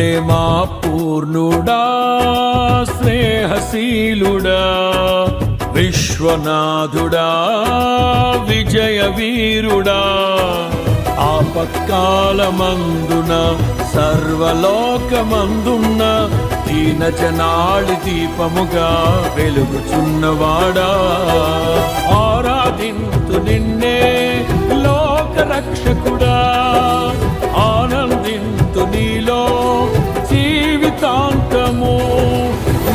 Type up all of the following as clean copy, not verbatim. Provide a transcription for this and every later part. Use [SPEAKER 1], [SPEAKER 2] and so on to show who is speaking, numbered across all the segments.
[SPEAKER 1] ప్రేమా పూర్ణుడా స్నేహశీలుడా విశ్వనాథుడా విజయ వీరుడా ఆపత్కాలమందున సర్వలోకమందున్న దీన జనాళి దీపముగా వెలుగుచున్నవాడా ఆరాధింతు నిన్నే లోక రక్షకుడా ఆనందింతు నీలో జీవితాంతము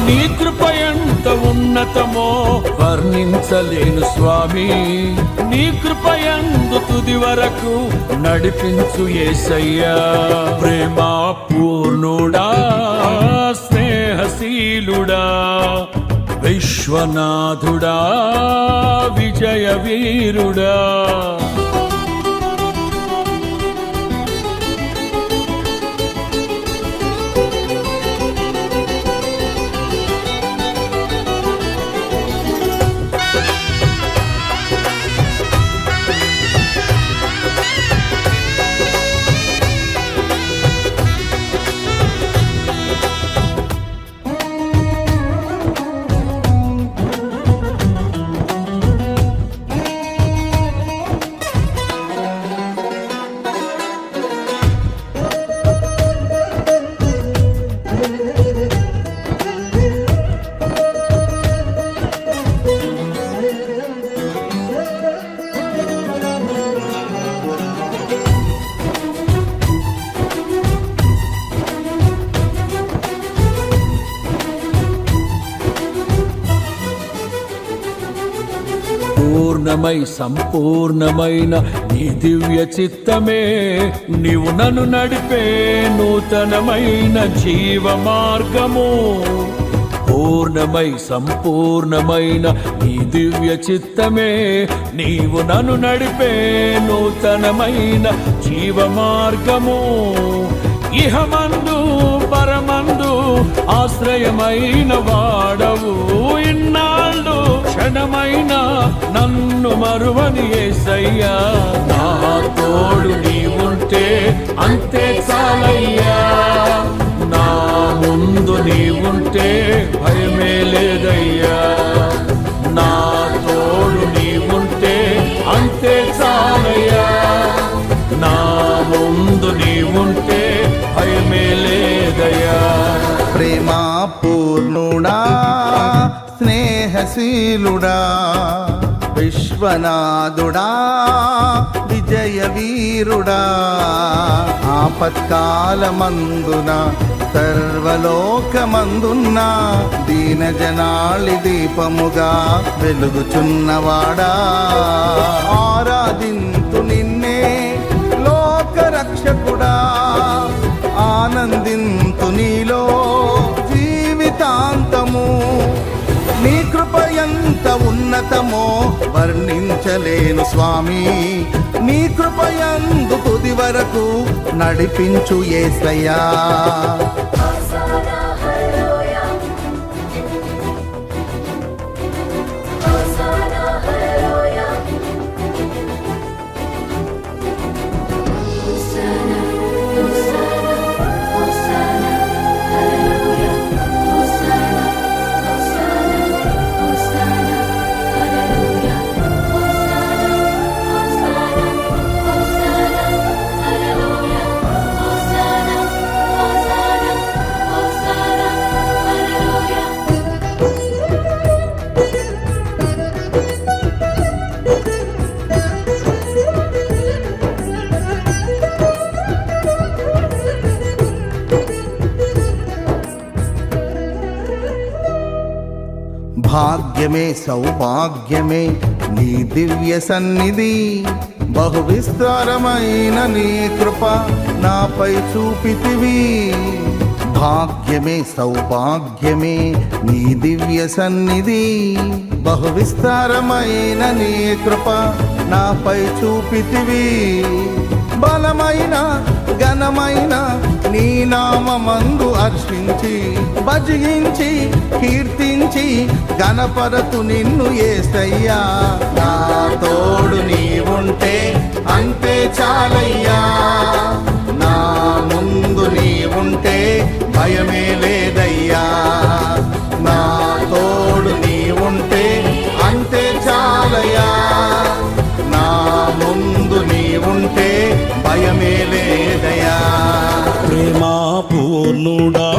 [SPEAKER 1] నీ కృప ఎంత ఉన్నతమో వర్ణించలేను స్వామి నీ కృప యందు తుది వరకు నడిపించు యేసయ్యా ప్రేమా పూర్ణుడా స్నేహశీలుడా విశ్వనాథుడా విజయ వీరుడా పూర్ణమై సంపూర్ణమైన నీ దివ్య చిత్తమే నీవు నన్ను నడిపే నూతనమైన జీవ మార్గము పూర్ణమై సంపూర్ణమైన నీ దివ్య చిత్తమే నీవు నన్ను నడిపే నూతనమైన జీవ మార్గము ఇహమందు పరమందు ఆశ్రయమైన వాడవు ఇన్నాళ్ళు క్షణమైన నన్ను మరువని యేసయ్యా నా తోడు నీవుంటే అంతే చాలయ్యా నా ముందు నీవుంటే భయమే లేదయ్యా నా తోడు నీవుంటే అంతే చాలయ్యా నా ముందు నీవుంటే భయమే లేదయ్యా
[SPEAKER 2] ప్రేమా పూర్ణుడా స్నేహశీలుడా విశ్వనాథుడా విజయ వీరుడా ఆపత్కాలమందున సర్వలోకమందున్న దీన జనాళి దీపముగా వెలుగుచున్నవాడా ఆరాధింతు నిన్నే లోక రక్షకుడా ఆనందింతు నీలో జీవితాంతము నీ కృప ఎంత ఉన్నతమో వర్ణించలేను స్వామి నీ కృప యందు తుది వరకు నడిపించు యేసయ్యా భాగ్యమే సౌభాగ్యమే నీ దివ్య సన్నిధి బహు విస్తారమైన నీ కృప నాపై చూపితివి భాగ్యమే సౌభాగ్యమే నీ దివ్య సన్నిధి బహు విస్తారమైన నీ కృప నాపై చూపితివి బలమైన ఘనమైన నీ నామమందు అర్చించి భజించి కీర్తించి గణపరతు నిన్ను యేసయ్యా నా తోడు నీవుంటే అంతే చాలయ్యా నా ముందు నీ ఉంటే భయమే లేదయ్యా, నా తోడు నీ ఉంటే అంతే చాలయ్యా, నా ముందు నీ ఉంటే భయమే లేదయ్యా.
[SPEAKER 3] ప్రేమా పూర్ణుడా,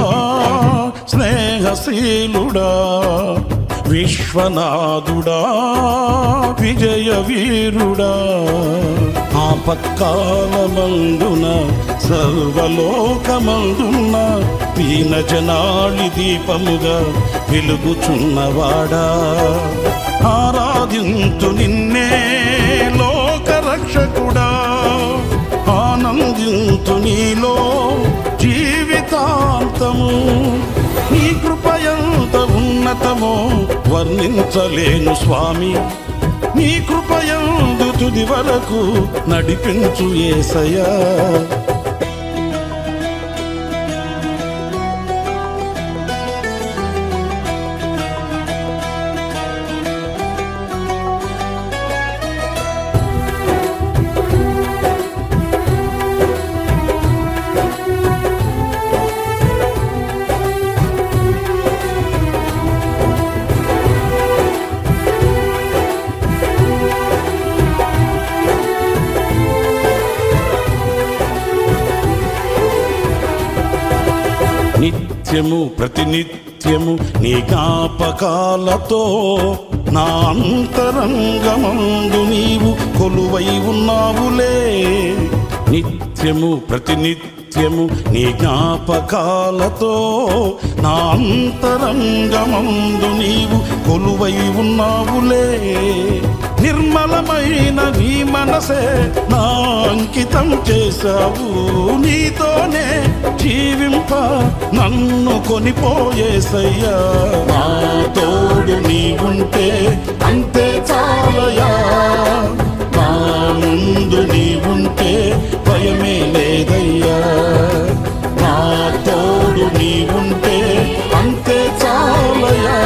[SPEAKER 3] స్నేహశీలుడా, విశ్వనాథుడా, విజయ వీరుడా, ఆపత్కాలమందున సర్వలోకమందున దీనజనాళి దీపముగా వెలుగుచున్నవాడా, ఆరాధింతు నిన్నే లోకరక్షకుడా, ఆనందింతు నీలో జీవితాంతము. నీ కృపయంత ఉన్నతమో వర్ణించలేను స్వామి, నీ కృపయందు తుది వరకు నడిపించు యేసయ్యా. నిత్యము ప్రతినిత్యము నీ జ్ఞాపకాలతో నా అంతరంగమందు నీవు కొలువై ఉన్నావులే. నిత్యము ప్రతినిత్యము నీ జ్ఞాపకాలతో నా అంతరంగమందు నీవు కొలువై ఉన్నావులే. నిర్మలమైన నీ మనసే నా అంకితం చేశావు, నీతోనే జీవింప నన్ను కొనిపోయేసయ్యా. నా తోడు నీ ఉంటే అంతే చాలయా, నా ముందు నీ ఉంటే భయమే లేదయ్యా, నా తోడు నీ ఉంటే అంతే చాలయా,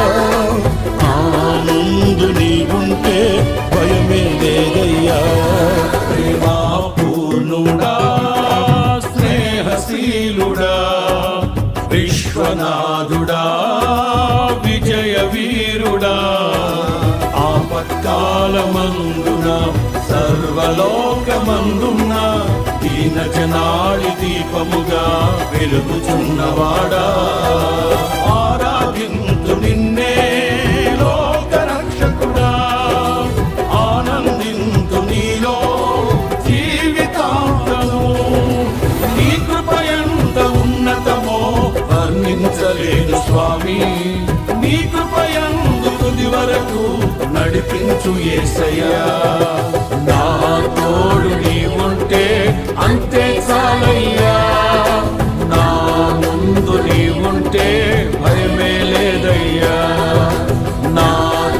[SPEAKER 3] నా ముందు నీ ఉంటే భయమే లేదయ్యా.
[SPEAKER 1] ప్రేమా పూర్ణుడా, స్నేహశీలుడా, విశ్వనాథుడా, విజయ వీరుడా, ఆపత్కాలమందున సర్వలోకమందున దీనజనాళి దీపముగా వెలుగుచున్నవాడా, ఆరాధింతు నిన్నే లోకరక్షకుడా, ఆనందింతు నీలో జీవితాంతము. నీ కృపయంత ఉన్నతమో వర్ణించలేను స్వామి, నీ కృపయందు తుది వరకు నడిపించు యేసయ్యా. నా తోడు నీ ఉంటే అంతే చాలయ్యా, నా ముందు నీ ఉంటే భయమే లేదయ్యా, నా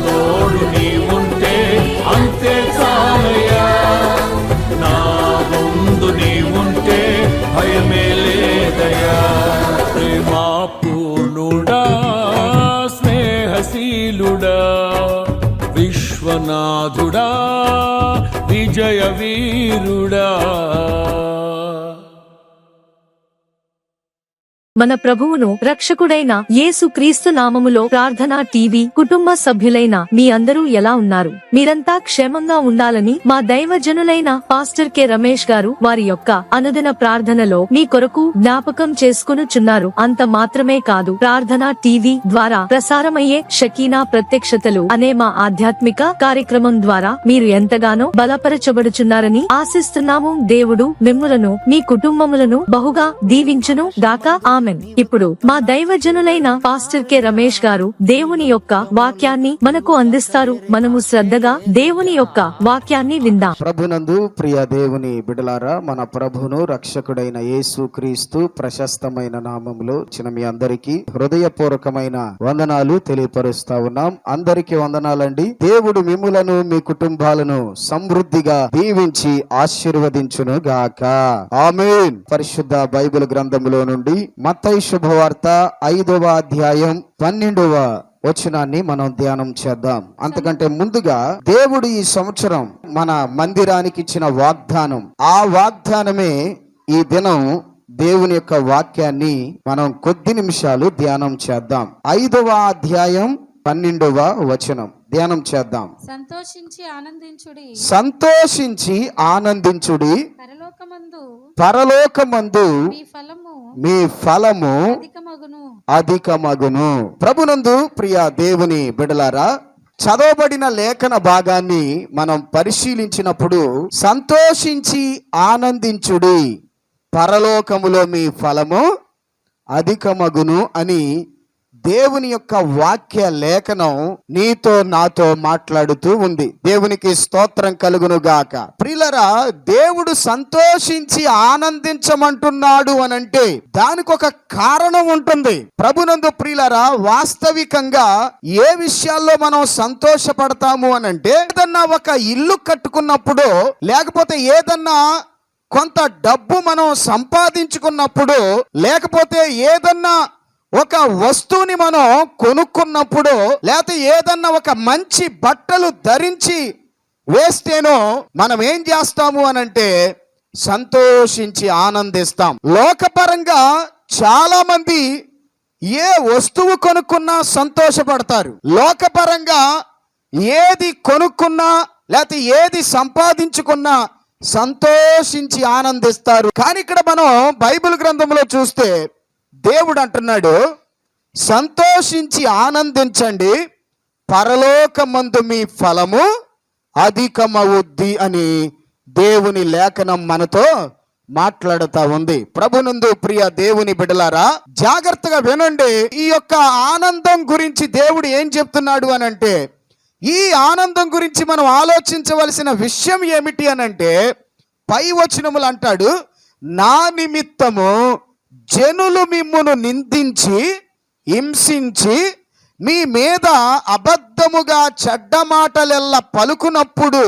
[SPEAKER 1] తోడు నీ ఉంటే అంతే చాలయ్యా, నా ముందు నీ ఉంటే భయమే లేదయ్యా. ప్రేమా పూర్ణుడా, స్నేహశీలుడా, విశ్వనాథుడా, విజయ వీరుడా.
[SPEAKER 4] మన ప్రభువును రక్షకుడైన యేసు క్రీస్తు నామములో ప్రార్థనా టీవీ కుటుంబ సభ్యులైన మీ అందరూ ఎలా ఉన్నారు? మీరంతా క్షేమంగా ఉండాలని మా దైవజనులైన పాస్టర్ కె రమేష్ గారు వారి యొక్క అనుదిన ప్రార్థనలో మీ కొరకు జ్ఞాపకం చేసుకొనుచున్నారు. అంత మాత్రమే కాదు, ప్రార్థనా టీవీ ద్వారా ప్రసారమయ్యే షకీనా ప్రత్యక్షతలు అనే మా ఆధ్యాత్మిక కార్యక్రమం ద్వారా మీరు ఎంతగానో బలపరచబడుచున్నారని ఆశిస్తున్నాము. దేవుడు మిమ్ములను మీ కుటుంబములను బహుగా దీవించును గాక. ఆమేన్. ఇప్పుడు మా దైవజనులైన పాస్టర్ కె రమేష్ గారు దేవుని యొక్క వాక్యాన్ని మనకు అందిస్తారు. మనము శ్రద్ధగా దేవుని యొక్క వాక్యాన్ని విందాం.
[SPEAKER 5] ప్రభునందు ప్రియ దేవుని బిడలారా, మన ప్రభును రక్షకుడైన యేసు క్రీస్తు ప్రశస్తమైన నామములో చిన్న మీ అందరికీ హృదయపూర్వకమైన వందనాలు తెలియపరుస్తా ఉన్నాం. అందరికీ వందనాలండి. దేవుడు మిమ్ములను మీ కుటుంబాలను సమృద్ధిగా దీవించి ఆశీర్వదించును గాక. ఆమేన్. పరిశుద్ధ బైబిల్ గ్రంథములో నుండి మత్తయి శుభవార్త 5వ అధ్యాయం 12వ వచనాన్ని మనం ధ్యానం చేద్దాం. అంతకంటే ముందుగా దేవుడు ఈ సంవత్సరం మన మందిరానికి ఇచ్చిన వాగ్దానం, ఆ వాగ్దానమే ఈ దినం దేవుని యొక్క వాక్యాన్ని మనం కొద్ది నిమిషాలు ధ్యానం చేద్దాం. 5వ అధ్యాయం 12వ వచనం ధ్యానం చేద్దాం.
[SPEAKER 6] సంతోషించి ఆనందించుడి,
[SPEAKER 5] సంతోషించి ఆనందించుడి,
[SPEAKER 6] పరలోకమందు
[SPEAKER 5] మీ ఫలము అధికమగును. ప్రభునందు ప్రియ దేవుని బిడలారా, చదవబడిన లేఖన భాగాన్ని మనం పరిశీలించినప్పుడు సంతోషించి ఆనందించుడి, పరలోకములో మీ ఫలము అధికమగును అని దేవుని యొక్క వాక్య లేఖనం నీతో నాతో మాట్లాడుతూ ఉంది. దేవునికి స్తోత్రం కలుగును గాక. ప్రియులరా, దేవుడు సంతోషించి ఆనందించమంటున్నాడు అనంటే దానికి ఒక కారణం ఉంటుంది. ప్రభునందు ప్రియులరా, వాస్తవికంగా ఏ విషయాల్లో మనం సంతోషపడతాము అనంటే, ఏదన్నా ఒక ఇల్లు కట్టుకున్నప్పుడు, లేకపోతే ఏదన్నా కొంత డబ్బు మనం సంపాదించుకున్నప్పుడు, లేకపోతే ఏదన్నా ఒక వస్తువుని మనం కొనుక్కున్నప్పుడు, లేకపోతే ఏదన్నా ఒక మంచి బట్టలు ధరించి వేస్తేనో మనం ఏం చేస్తాము అనంటే సంతోషించి ఆనందిస్తాం. లోకపరంగా చాలా మంది ఏ వస్తువు కొనుక్కున్నా సంతోషపడతారు. లోకపరంగా ఏది కొనుక్కున్నా లేకపోతే ఏది సంపాదించుకున్నా సంతోషించి ఆనందిస్తారు. కానీ ఇక్కడ మనం బైబిల్ గ్రంథంలో చూస్తే దేవుడు అంటున్నాడు, సంతోషించి ఆనందించండి, పరలోకమందు మీ ఫలము అధికమవుద్ది అని దేవుని లేఖనం మనతో మాట్లాడుతూ ఉంది. ప్రభునందు ప్రియ దేవుని బిడ్డలారా, జాగ్రత్తగా వినండి. ఈ యొక్క ఆనందం గురించి దేవుడు ఏం చెప్తున్నాడు అనంటే, ఈ ఆనందం గురించి మనం ఆలోచించవలసిన విషయం ఏమిటి అనంటే, పై వచనములు అంటాడు, నా నిమిత్తము జనులు మిమ్మును నిందించి హింసించి మీ మీద అబద్ధముగా చెడ్డ మాటలెల్లా పలుకునప్పుడు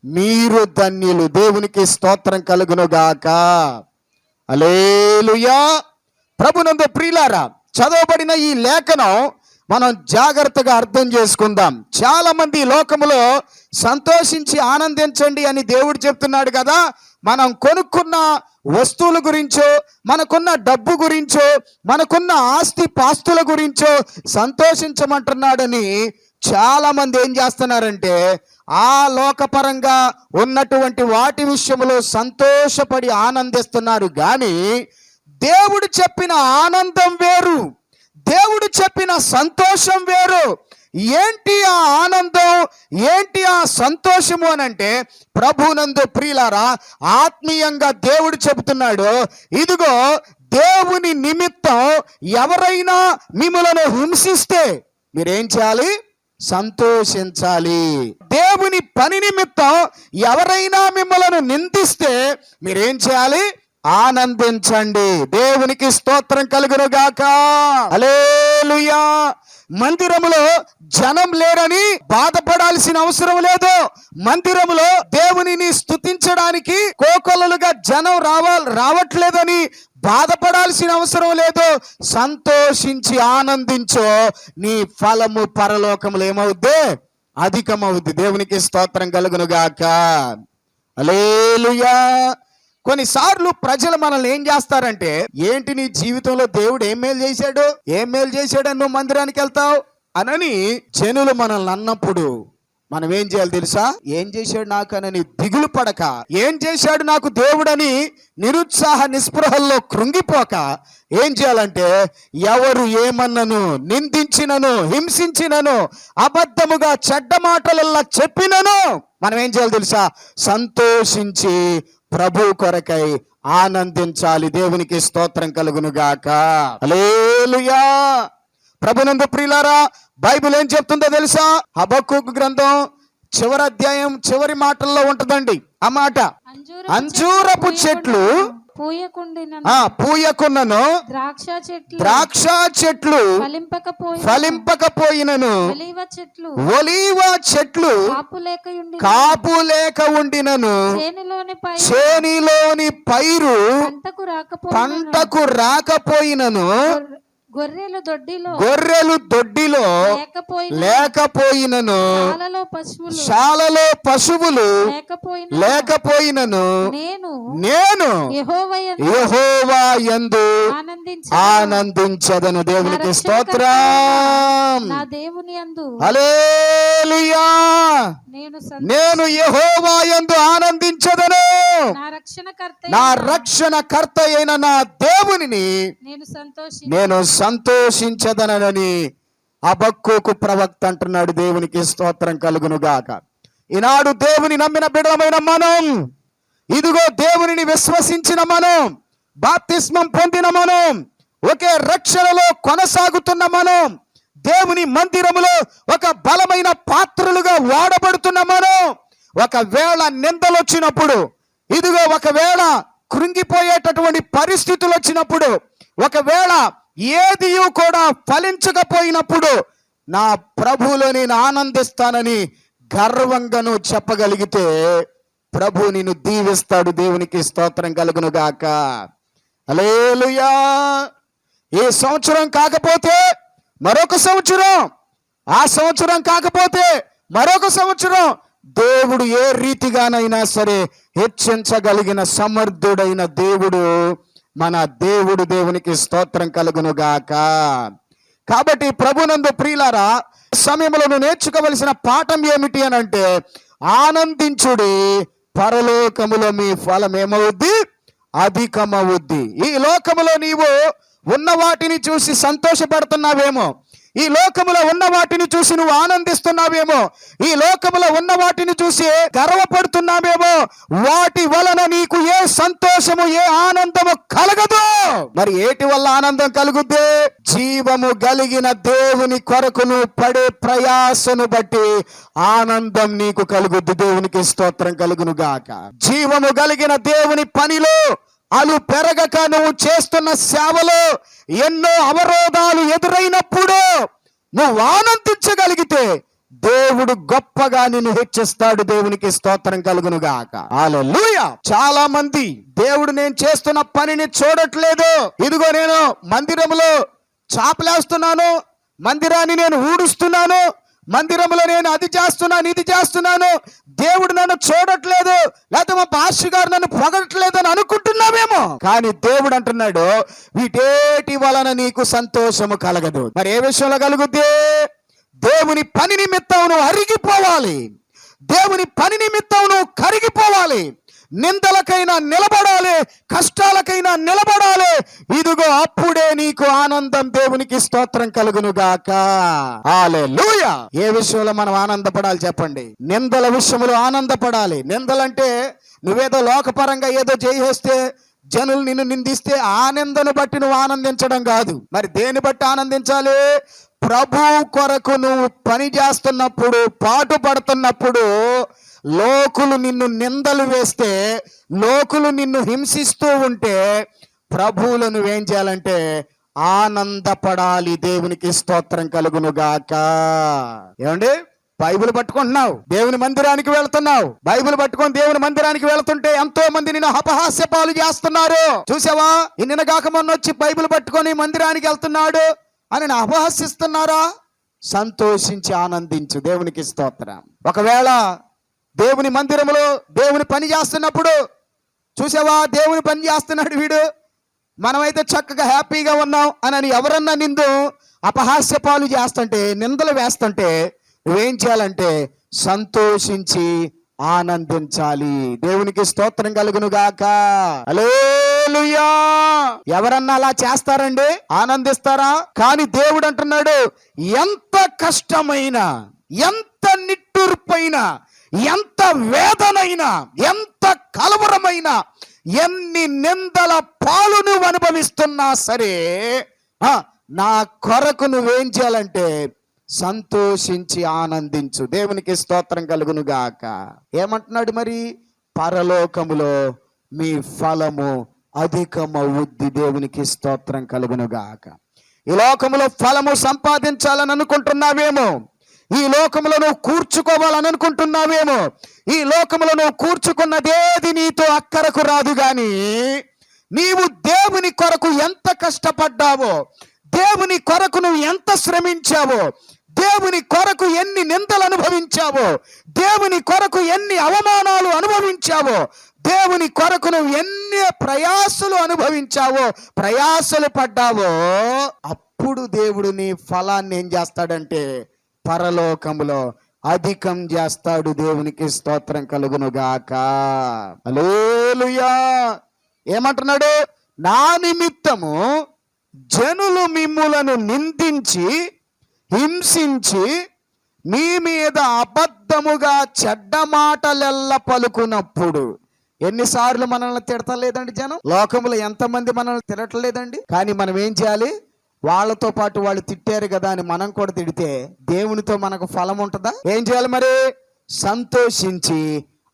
[SPEAKER 5] మీరు ధన్యులు. దేవునికి స్తోత్రం కలుగును గాక. హల్లెలూయా. ప్రభునందు ప్రియులారా, చదవబడిన ఈ లేఖనం మనం జాగ్రత్తగా అర్థం చేసుకుందాం. చాలా మంది లోకములో సంతోషించి ఆనందించండి అని దేవుడు చెప్తున్నాడు కదా. మనం కొనుక్కున్న వస్తువుల గురించో, మనకున్న డబ్బు గురించో, మనకున్న ఆస్తి పాస్తుల గురించో సంతోషించమంటున్నాడని చాలా మంది ఏం చేస్తున్నారంటే ఆ లోకపరంగా ఉన్నటువంటి వాటి విషయంలో సంతోషపడి ఆనందిస్తున్నారు. కానీ దేవుడు చెప్పిన ఆనందం వేరు, దేవుడు చెప్పిన సంతోషం వేరు. ఏంటి ఆ ఆనందం, ఏంటి ఆ సంతోషము అనంటే, ప్రభునందు ప్రియులారా, ఆత్మీయంగా దేవుడు చెబుతున్నాడు, ఇదిగో దేవుని నిమిత్తం ఎవరైనా మిమ్మల్ని హింసిస్తే మీరేం చేయాలి? సంతోషించాలి. దేవుని పని నిమిత్తం ఎవరైనా మిమ్మల్ని నిందిస్తే మీరేం చేయాలి? ఆనందించండి. దేవునికి స్తోత్రం కలుగును గాక. హల్లెలూయా. మందిరములో జనం లేరని బాధపడాల్సిన అవసరం లేదు. మందిరములో దేవునిని స్తుతించడానికి కోకొల్లలుగా జనం రావట్లేదని బాధపడాల్సిన అవసరం లేదు. సంతోషించి ఆనందించో, నీ ఫలము పరలోకములో ఏమవుద్ది? అధికమవుద్ది. దేవునికి స్తోత్రం కలుగును గాక. హల్లెలూయా. కొన్నిసార్లు ప్రజలు మనల్ని ఏం చేస్తారంటే, ఏంటి నీ జీవితంలో దేవుడు ఏం మేలు చేశాడు, ఏం మేలు చేశాడని నువ్వు మందిరానికి వెళ్తావు అనని జనులు మనల్ని అన్నప్పుడు మనం ఏం చేయాలి తెలుసా? ఏం చేశాడు నాకనని దిగులు పడక, ఏం చేశాడు నాకు దేవుడని నిరుత్సాహ నిస్పృహల్లో కృంగిపోక ఏం చేయాలంటే, ఎవరు ఏమన్నను, నిందించినను, హింసించినను, అబద్ధముగా చెడ్డ మాటలల్లా చెప్పినను మనం ఏం చేయాలి తెలుసా? సంతోషించి ప్రభు కొరకై ఆనందించాలి. దేవునికి స్తోత్రం కలుగును గాక. హల్లెలూయా. ప్రభునందు ప్రియులారా, బైబిల్ ఏం చెప్తుందో తెలుసా? హబక్కూకు గ్రంథం చివరి అధ్యాయం చివరి మాటల్లో ఉంటుందండి ఆ మాట. అంజూరపు చెట్లు పూయకున్నను, ద్రాక్ష చెట్లు ఫలింపకపోయినను, ఒలీవ చెట్లు కాపు లేక ఉండినను, చేనిలోని పైరు పంటకు రాకపోయినను, గొర్రెలు దొడ్డిలో లేకపోయినను శాలలో పశువులు లేకపోయినను నేను యెహోవా యందు ఆనందించదను. దేవునికి స్తోత్రం.
[SPEAKER 6] నా దేవుని యందు
[SPEAKER 5] హల్లెలూయా. నేను యెహోవా యందు ఆనందించదను. నా రక్షణకర్త అయిన నా దేవునిని నేను సంతోషించదనని హబక్కూకు ప్రవక్త అంటున్నాడు. దేవునికి స్తోత్రం కలుగును గాక. ఈనాడు దేవుని నమ్మిన బిడ్డలమైన మనం, ఇదిగో దేవునిని విశ్వసించిన మనం, బాప్తిస్మం పొందిన మనం, ఒకే రక్షణలో కొనసాగుతున్న మనం, దేవుని మందిరములో ఒక బలమైన పాత్రలుగా వాడబడుతున్న మనం, ఒకవేళ నిందలు వచ్చినప్పుడు, ఇదిగో ఒకవేళ కృంగిపోయేటటువంటి పరిస్థితులు వచ్చినప్పుడు, ఒకవేళ ఏది కూడా ఫలించకపోయినప్పుడు నా ప్రభువులో నేను ఆనందిస్తానని గర్వంగా నువ్వు చెప్పగలిగితే ప్రభు నిన్ను దీవిస్తాడు. దేవునికి స్తోత్రం కలుగును గాక. హల్లెలూయా. ఈ సంవత్సరం కాకపోతే మరొక సంవత్సరం, ఆ సంవత్సరం కాకపోతే మరొక సంవత్సరం దేవుడు ఏ రీతిగానైనా సరే హెచ్చించగలిగిన సమర్థుడైన దేవుడు మన దేవుడు. దేవునికి స్తోత్రం కలుగును గాక. కాబట్టి ప్రభునందు ప్రియులారా, సమయంలో నేర్చుకోవలసిన పాఠం ఏమిటి అని అంటే, ఆనందించుడి, పరలోకములో మీ ఫలం ఏమవుద్ది? అధికమవుద్ది. ఈ లోకములో నీవు ఉన్న వాటిని చూసి సంతోషపడుతున్నావేమో, ఈ లోకములో ఉన్న వాటిని చూసి నువ్వు ఆనందిస్తున్నావేమో, ఈ లోకములో ఉన్న వాటిని చూసి గర్వపడుతున్నావేమో, వాటి వలన నీకు ఏ సంతోషము ఏ ఆనందము కలగదు. మరి ఏటి వల్ల ఆనందం కలుగుద్ది? జీవము కలిగిన దేవుని కొరకు నువ్వు పడే ప్రయాసను బట్టి ఆనందం నీకు కలుగుద్ది. దేవునికి స్తోత్రం కలుగును గాక. జీవము కలిగిన దేవుని పనిలో అలు పెరగక నువ్వు చేస్తున్న సేవలో ఎన్నో అవరోధాలు ఎదురైనప్పుడు నువ్వు ఆనందించగలిగితే దేవుడు గొప్పగా నిన్ను హెచ్చిస్తాడు. దేవునికి స్తోత్రం కలుగును గాక. హల్లెలూయా. చాలా మంది దేవుడు నేను చేస్తున్న పనిని చూడట్లేదు, ఇదిగో నేను మందిరంలో చాపలేస్తున్నాను, మందిరాన్ని నేను ఊడుస్తున్నాను, మందిరంలో నేను అది చేస్తున్నాను ఇది చేస్తున్నాను, దేవుడు నన్ను చూడట్లేదు, లేకపోతే మా పాస్టర్ గారు నన్ను పొగడట్లేదు అని అనుకుంటున్నావేమో. కానీ దేవుడు అంటున్నాడు, వీటేటి వలన నీకు సంతోషము కలగదు. మరి ఏ విషయంలో కలుగుద్ది? దేవుని పని నిమిత్తం నువ్వు అరిగిపోవాలి, దేవుని పని నిమిత్తం నువ్వు కరిగిపోవాలి, నిందలకైనా నిలబడాలి, కష్టాలకైనా నిలబడాలి. ఇదిగో అప్పుడే నీకు ఆనందం. దేవునికి స్తోత్రం కలుగును గాక. హల్లెలూయా. ఏ విషయంలో మనం ఆనందపడాలి చెప్పండి? నిందల విషయంలో ఆనందపడాలి. నిందలంటే నువ్వేదో లోకపరంగా ఏదో చేసేస్తే, జనులు నిన్ను నిందిస్తే ఆ నిందను బట్టి నువ్వు ఆనందించడం కాదు. మరి దేని బట్టి ఆనందించాలి? ప్రభు కొరకు నువ్వు పని చేస్తున్నప్పుడు, పాటు పడుతున్నప్పుడు, లోకులు నిన్ను నిందలు వేస్తే, లోకులు నిన్ను హింసిస్తూ ఉంటే ప్రభువులు నువ్వేం చేయాలంటే ఆనందపడాలి. దేవునికి స్తోత్రం కలుగును గాక. ఏమండి, బైబిల్ పట్టుకుంటున్నావు, దేవుని మందిరానికి వెళ్తున్నావు, బైబిల్ పట్టుకొని దేవుని మందిరానికి వెళ్తుంటే ఎంతో మంది నిన్ను అపహాస్య పాలు చేస్తున్నారు. చూసావా? నిన్న కాక మొన్న వచ్చి బైబిల్ పట్టుకొని మందిరానికి వెళ్తున్నాడు అని అపహాస్యస్తున్నారా? సంతోషించి ఆనందించు. దేవునికి స్తోత్రం. ఒకవేళ దేవుని మందిరంలో దేవుని పని చేస్తున్నప్పుడు చూసావా, దేవుని పని చేస్తున్నాడు వీడు, మనమైతే చక్కగా హ్యాపీగా ఉన్నాం అని ఎవరన్నా నిందు అపహాస్య పాలు చేస్తుంటే, నిందలు వేస్తుంటే నువ్వేం చేయాలంటే సంతోషించి ఆనందించాలి. దేవునికి స్తోత్రం కలుగును గాక. హల్లెలూయా. ఎవరన్నా అలా చేస్తారండి? ఆనందిస్తారా? కానీ దేవుడు అంటున్నాడు, ఎంత కష్టమైనా, ఎంత నిట్టూర్పైనా, ఎంత వేదనైనా, ఎంత కలవరమైనా, ఎన్ని నిందల పాలు నువ్వు అనుభవిస్తున్నా సరే నా కొరకు నువ్వేం చేయాలంటే సంతోషించి ఆనందించు. దేవునికి స్తోత్రం కలుగును గాక. ఏమంటున్నాడు మరి? పరలోకములో మీ ఫలము అధికమవుద్ది. దేవునికి స్తోత్రం కలుగును గాక. ఈ లోకములో ఫలము సంపాదించాలని అనుకుంటున్నావేమో, ఈ లోకములో నువ్వు కూర్చుకోవాలని అనుకుంటున్నావేమో, ఈ లోకములో నువ్వు కూర్చుకున్నదేది నీతో అక్కరకు రాదు. గాని నీవు దేవుని కొరకు ఎంత కష్టపడ్డావో, దేవుని కొరకు నువ్వు ఎంత శ్రమించావో, దేవుని కొరకు ఎన్ని నిందలు అనుభవించావో, దేవుని కొరకు ఎన్ని అవమానాలు అనుభవించావో, దేవుని కొరకు నువ్వు ఎన్ని ప్రయాసలు అనుభవించావో, ప్రయాసలు పడ్డావో, అప్పుడు దేవుడు నీ ఫలాన్ని ఏం చేస్తాడంటే పరలోకములో అధికం చేస్తాడు. దేవునికి స్తోత్రం కలుగును గాక. హల్లెలూయా. ఏమంటున్నాడు? నా నిమిత్తము జనులు మిమ్ములను నిందించి హింసించి మీ మీద అబద్ధముగా చెడ్డ మాటలెల్ల పలుకున్నప్పుడు. ఎన్నిసార్లు మనల్ని తిడతలేదండి జనం? లోకములో ఎంతమంది మనల్ని తిడటలేదండి? కానీ మనం ఏం చేయాలి? వాళ్ళతో పాటు వాళ్ళు తిట్టారు కదా అని మనం కూడా తిడితే దేవునితో మనకు ఫలం ఉంటుందా? ఏం చేయాలి మరి? సంతోషించి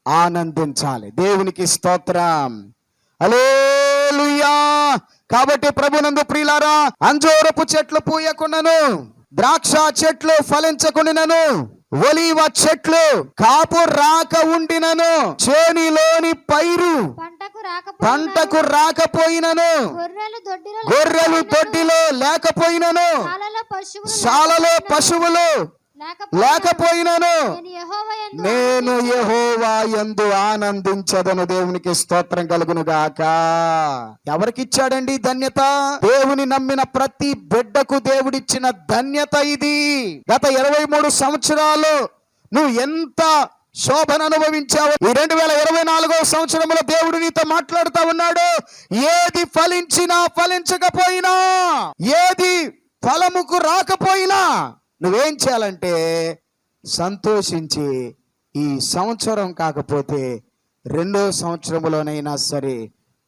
[SPEAKER 5] ఆనందించాలి. దేవునికి స్తోత్రం. హల్లెలూయా. కాబట్టి ప్రభునందు ప్రియులారా, అంజూరపు చెట్లు పూయకుండాను, ద్రాక్ష చెట్లు ఫలించకుండాను, ఒలీవ చెట్లు కాపు రాక ఉండినను, చేనిలోని పైరు పంటకు రాకపోయినను, గొర్రెలు దొడ్డిలో లేకపోయినను, శాలలో పశువులు లేకపోయినను, నేను యెహోవా యందు ఆనందించదను. దేవునికి స్తోత్రం కలుగును గాక. ఎవరికి ఇచ్చాడండి ధన్యత? దేవుని నమ్మిన ప్రతి బిడ్డకు దేవుడిచ్చిన ధన్యత ఇది. గత 23 సంవత్సరాలు నువ్వు ఎంత శోభను అనుభవించావు. ఈ 2024వ సంవత్సరంలో దేవుడు నీతో మాట్లాడుతూ ఉన్నాడు. ఏది ఫలించినా ఫలించకపోయినా, ఏది ఫలముకు రాకపోయినా నువ్వేం చేయాలంటే సంతోషించి, ఈ సంవత్సరం కాకపోతే 2వ సంవత్సరంలోనైనా సరే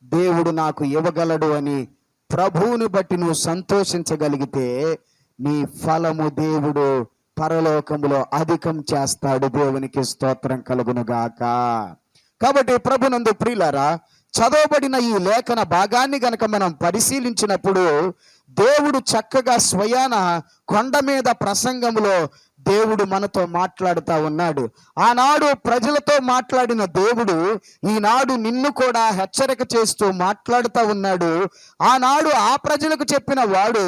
[SPEAKER 5] దేవుడు నాకు ఇవ్వగలడు అని ప్రభువుని బట్టి నువ్వు సంతోషించగలిగితే నీ ఫలము దేవుడు పరలోకములో అధికం చేస్తాడు. దేవునికి స్తోత్రం కలుగును గాక. కాబట్టి ప్రభునందు ప్రియులారా, చదవబడిన ఈ లేఖన భాగాన్ని గనక మనం పరిశీలించినప్పుడు దేవుడు చక్కగా స్వయాన కొండ మీద ప్రసంగంలో దేవుడు మనతో మాట్లాడుతూ ఉన్నాడు. ఆనాడు ప్రజలతో మాట్లాడిన దేవుడు ఈనాడు నిన్ను కూడా హెచ్చరిక చేస్తూ మాట్లాడుతూ ఉన్నాడు. ఆనాడు ఆ ప్రజలకు చెప్పిన వాడు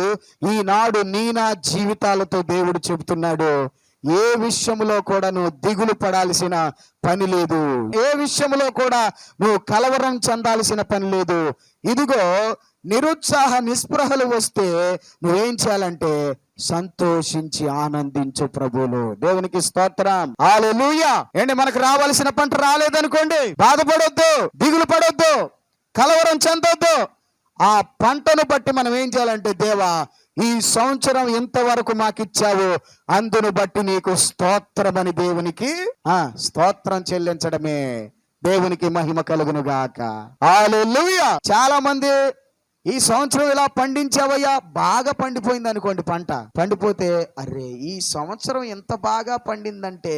[SPEAKER 5] ఈనాడు నీ నా జీవితాలతో దేవుడు చెబుతున్నాడు. ఏ విషయంలో కూడా నువ్వు దిగులు పడాల్సిన పని లేదు. ఏ విషయంలో కూడా నువ్వు కలవరం చెందాల్సిన పని లేదు. ఇదిగో నిరుత్సాహ నిస్పృహలు వస్తే నువ్వేం చేయాలంటే సంతోషించి ఆనందించు ప్రభువులో. దేవునికి స్తోత్రం. హల్లెలూయా. ఏంటి, మనకు రావాల్సిన పంట రాలేదనుకోండి, బాధపడొద్దు, దిగులు పడొద్దు, కలవరం చెందొద్దు. ఆ పంటను బట్టి మనం ఏం చేయాలంటే, దేవా ఈ సంవత్సరం ఇంతవరకు మాకిచ్చావు, అందును బట్టి నీకు స్తోత్రమని దేవునికి స్తోత్రం చెల్లించడమే. దేవునికి మహిమ కలుగును గాక. హల్లెలూయా. చాలా మంది ఈ సంవత్సరం ఇలా పండించావయ్యా, బాగా పండిపోయింది అనుకోండి, పంట పండిపోతే అరే ఈ సంవత్సరం ఎంత బాగా పండిందంటే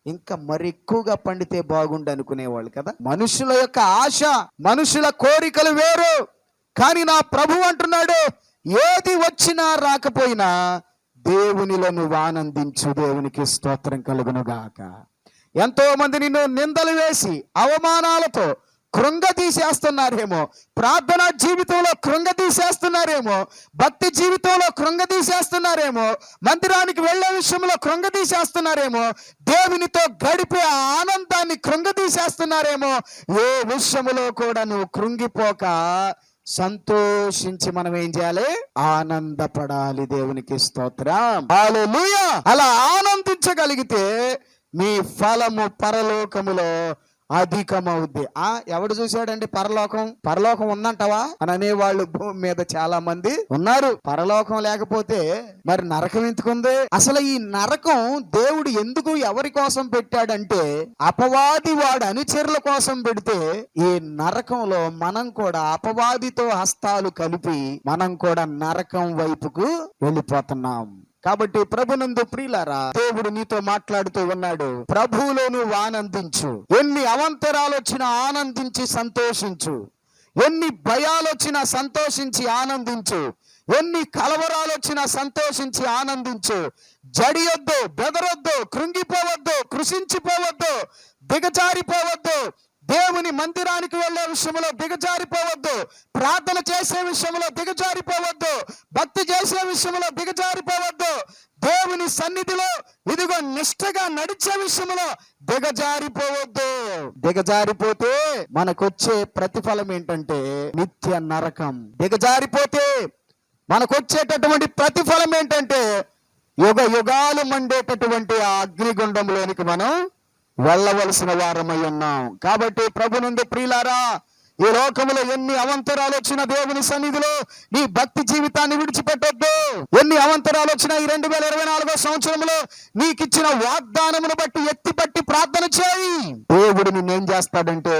[SPEAKER 5] ఇంకా మరి ఎక్కువగా పండితే బాగుండు అనుకునేవాళ్ళు కదా. మనుషుల యొక్క ఆశ, మనుషుల కోరికలు వేరు. కానీ నా ప్రభు అంటున్నాడు, ఏది వచ్చినా రాకపోయినా దేవునిలో నువ్వు ఆనందించు. దేవునికి స్తోత్రం కలుగును గాక. ఎంతో మంది నిన్ను నిందలు వేసి అవమానాలతో కృంగతీసేస్తున్నారేమో, ప్రార్థనా జీవితంలో కృంగతీసేస్తున్నారేమో, భక్తి జీవితంలో కృంగతీసేస్తున్నారేమో, మందిరానికి వెళ్ళే విషయంలో కృంగతీసేస్తున్నారేమో, దేవునితో గడిపే ఆనందాన్ని కృంగతీసేస్తున్నారేమో. ఏ విషయంలో కూడా నువ్వు కృంగిపోక సంతోషించి మనం ఏం చేయాలి? ఆనందపడాలి. దేవునికి స్తోత్రం. హల్లెలూయా. అలా ఆనందించగలిగితే మీ ఫలము పరలోకములో అధికమవుద్ది. ఎవడు చూశాడండి పరలోకం? పరలోకం ఉందంటావా అని అనేవాళ్ళు భూమి మీద చాలా మంది ఉన్నారు. పరలోకం లేకపోతే మరి నరకం ఎందుకుంది? అసలు ఈ నరకం దేవుడు ఎందుకు ఎవరి కోసం పెట్టాడంటే, అపవాది వాడు అనుచరుల కోసం పెడితే ఈ నరకంలో మనం కూడా అపవాదితో హస్తాలు కలిపి మనం కూడా నరకం వైపుకు వెళ్ళిపోతున్నాం. కాబట్టి ప్రభునందు ప్రియులారా, దేవుడు నీతో మాట్లాడుతూ ఉన్నాడు. ప్రభువులో నువ్వు ఆనందించు. ఎన్ని అవంతరాలు వచ్చినా ఆనందించి సంతోషించు. ఎన్ని భయాలు వచ్చినా సంతోషించి ఆనందించు. ఎన్ని కలవరాలు వచ్చినా సంతోషించి ఆనందించు. జడియొద్దు, బెదరొద్దు, కృంగిపోవద్దు, కృషించిపోవద్దు, దిగజారిపోవద్దు. దేవుని మందిరానికి వెళ్ళే విషయంలో దిగజారిపోవద్దు, ప్రార్థన చేసే విషయంలో దిగజారిపోవద్దు, భక్తి చేసే విషయంలో దిగజారిపోవద్దు, దేవుని సన్నిధిలో ఇదిగో నిష్ఠగా నడిచే విషయంలో దిగజారిపోవద్దు. దిగజారిపోతే మనకొచ్చే ప్రతిఫలం ఏంటంటే నిత్య నరకం. దిగజారిపోతే మనకొచ్చేటటువంటి ప్రతిఫలం ఏంటంటే యుగ యుగాలు మండేటటువంటి ఆ అగ్నిగుండంలోనికి మనం వెళ్ళవలసిన వారమై ఉన్నాం. కాబట్టి ప్రభు నుండి ప్రియులారా, ఈ లోకములో ఎన్ని అవంతరాలు వచ్చిన దేవుని సన్నిధిలో నీ భక్తి జీవితాన్ని విడిచిపెట్టొద్దు. ఎన్ని అవంతరాలు వచ్చినా ఈ 2024 సంవత్సరంలో నీకిచ్చిన వాగ్దానమును బట్టి ఎత్తిపట్టి ప్రార్థన చేయి. దేవుడు నిన్నేం చేస్తాడంటే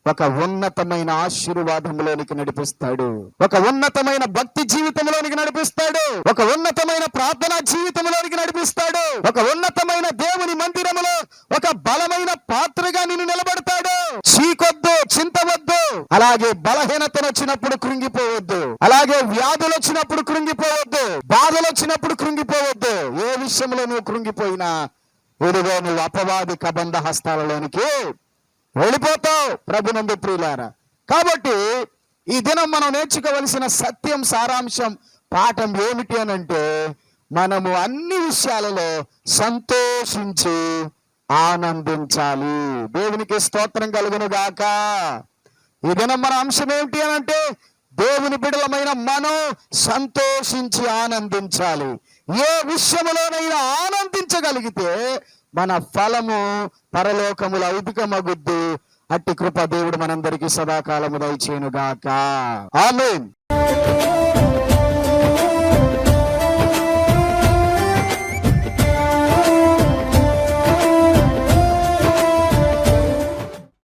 [SPEAKER 5] ఒక ఉన్నతమైన ఆశీర్వాదంలోనికి నడిపిస్తాడు, ఒక ఉన్నతమైన భక్తి జీవితంలోనికి నడిపిస్తాడు, ఒక ఉన్నతమైన ప్రార్థనా జీవితంలోనికి నడిపిస్తాడు, ఒక ఉన్నతమైన దేవుని మందిరములో ఒక బలమైన పాత్రగా నిన్ను నిలబడతాడు. చీకొద్దు, చింతవద్దు. అలాగే బలహీనతలు వచ్చినప్పుడు కృంగిపోవద్దు, అలాగే వ్యాధులు వచ్చినప్పుడు కృంగిపోవద్దు, బాధలు వచ్చినప్పుడు కృంగిపోవద్దు. ఏ విషయంలో నువ్వు కృంగిపోయినా ఇదిగో నువ్వు అపవాది కబంధ హస్తాలలోనికి వెళ్ళిపోతావు ప్రభునందు ప్రియులారా. కాబట్టి ఈ దినం మనం నేర్చుకోవలసిన సత్యం, సారాంశం, పాఠం ఏమిటి అని అంటే మనము అన్ని విషయాలలో సంతోషించి ఆనందించాలి. దేవునికి స్తోత్రం కలుగును గాక. ఈ దినం మన అంశం ఏమిటి అని అంటే దేవుని బిడ్డలమైన మనం సంతోషించి ఆనందించాలి. ఏ విషయంలోనైనా ఆనందించగలిగితే మన ఫలము పరలోకముల అధికమగుద్దు. అట్టి కృప దేవుడు మనందరికీ సదాకాలము దయచేయును గాక. ఆమేన్.